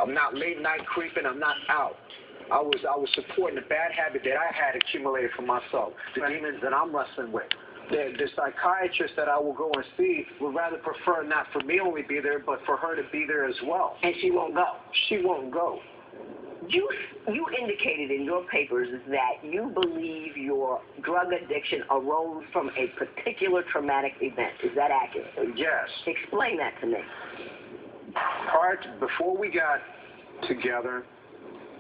I'm not late night creeping. I'm not out. I was supporting the bad habit that I had accumulated for myself, the demons that I'm wrestling with. The psychiatrist that I will go and see would rather prefer not for me only be there, but for her to be there as well. And she won't go. She won't go. You indicated in your papers that you believe your drug addiction arose from a particular traumatic event. Is that accurate? Yes. Explain that to me. Before we got together,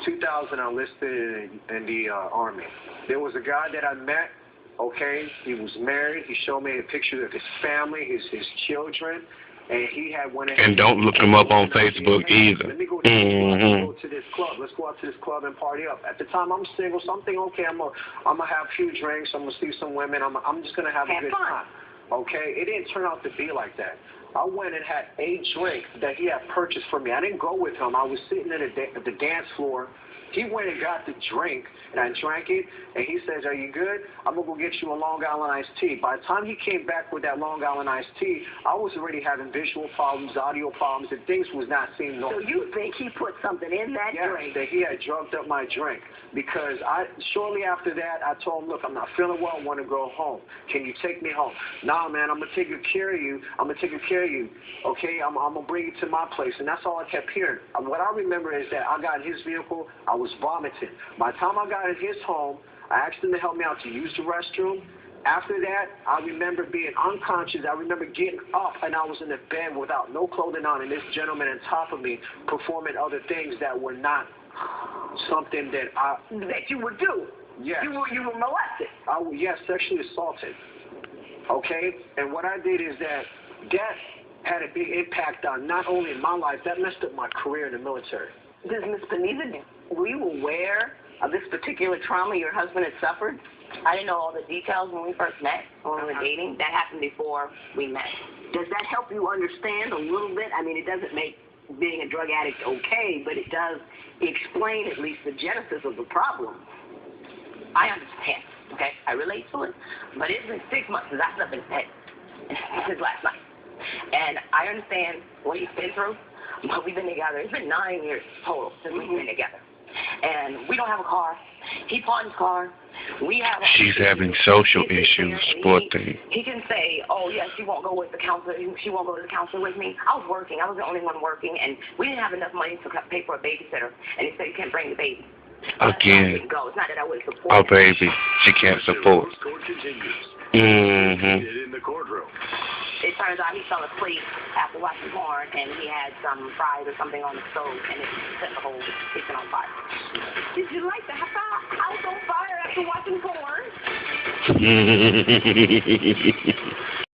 2000, I enlisted in the Army. There was a guy that I met, okay? He was married. He showed me a picture of his family, his children. And he had went ahead. And don't look him up on Facebook either. Let me go to this club. Let's go out to this club and party up. At the time, I'm single, so I'm thinking, okay, I'm gonna have a few drinks. I'm gonna see some women. I'm just gonna have a good time. Okay, it didn't turn out to be like that. I went and had a drink that he had purchased for me. I didn't go with him. I was sitting at the dance floor. He went and got the drink, and I drank it, and he says, are you good? I'm going to go get you a Long Island iced tea. By the time he came back with that Long Island iced tea, I was already having visual problems, audio problems, and things was not seeming normal. So you think he put something in that drink? Yes, that he had drugged up my drink. Because shortly after that, I told him, look, I'm not feeling well. I want to go home. Can you take me home? Nah, man, I'm going to take good care of you. I'm going to take good care of you. Okay, I'm going to bring you to my place. And that's all I kept hearing. What I remember is that I got in his vehicle. I was vomiting. By the time I got in his home, I asked him to help me out to use the restroom. After that, I remember being unconscious. I remember getting up, and I was in the bed without no clothing on, and this gentleman on top of me performing other things that were not something that you would do. Yes. You were molested. Yes, sexually assaulted. Okay? And what I did is that had a big impact on not only my life, that messed up my career in the military. Ms. Panizza, were you aware of this particular trauma your husband had suffered? I didn't know all the details when we first met, when we were dating. That happened before we met. Does that help you understand a little bit? I mean, it doesn't make being a drug addict okay, but it does explain at least the genesis of the problem. I understand, okay? I relate to it, but it's been 6 months since I slept in bed since last night. And I understand what he's been through, but we've been together. It's been 9 years total since we've been together. And we don't have a car. He pawned his car. She's having social issues, poor thing. He can say, oh, yes, she won't go with the counselor. She won't go to the counselor with me. I was working. I was the only one working, and we didn't have enough money to pay for a babysitter. And he said, you can't bring the baby. Again. It's not that I wouldn't support Oh, baby. She can't support. In the courtroom. It turns out he fell asleep after watching porn, and he had some fries or something on the stove, and it set the whole kitchen on fire. Did you light the house on fire after watching porn?